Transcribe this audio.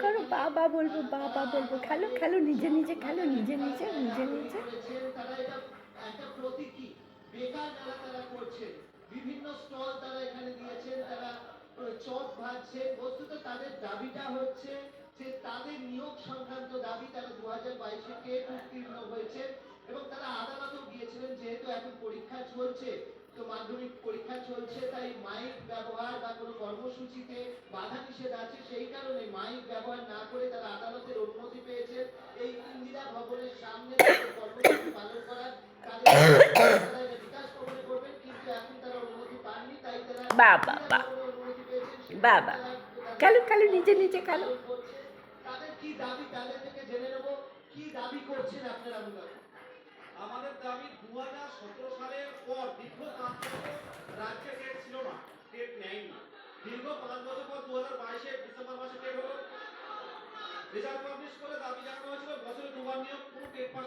করো, বাবা বলবো, বাবা বলবো, খেলো খেলো, নিজে নিজে খেলো, নিজে নিজে নিজে নিজে। তারা এটা একটা প্রতীকী বেকার যারা তারা করছেন, বিভিন্ন স্টল তারা এখানে দিয়েছেন, তারা চপ ভাজছে। বস্তুত তাদের দাবিটা হচ্ছে যে তাদের নিয়োগ সংক্রান্ত দাবি। তারা 2022-এ টেট উত্তীর্ণ হয়েছে এবং তারা আদালতেও গিয়েছিলেন। যেহেতু এখন পরীক্ষা চলছে, তো মাধ্যমিক পরীক্ষা চলছে, তাই মাইক ব্যবহার বা কোনো কর্মসূচিতে বাধা নিষেধ আছে। সেই কারণে মাইক ব্যবহার না করে তারা আদালতের অনুমতি পেয়েছে এই ইন্দিরা ভবনের সামনে তাদের কর্মসূচি পালন করার। তাদের বিকাশ ভবনে করবেন, কিন্তু এখন তারা অনুমতি পাননি, তাই তারা বাবা ইন্দিরা বা ভবনে অনুমতি পেয়েছেন। বাবা খেলো খেলো, নিজে নিজে খেলো। তাদের কি দাবি, তাদের থেকে জেনে নেব কি দাবি করছেন আপনারা। আমাদের দাবি 2017 সালের পর দীর্ঘ 5 বছর রাজ্যে টেট ছিল না, টেট নেয়নি। দীর্ঘ 5 বছর পর 2022-এ ডিসেম্বর মাসে টেট হলো। রেজাল্ট পাবলিশ করে দাবি জানানো হয়েছিল বছরে 2বার নিয়োগ, কোনো টেট পাস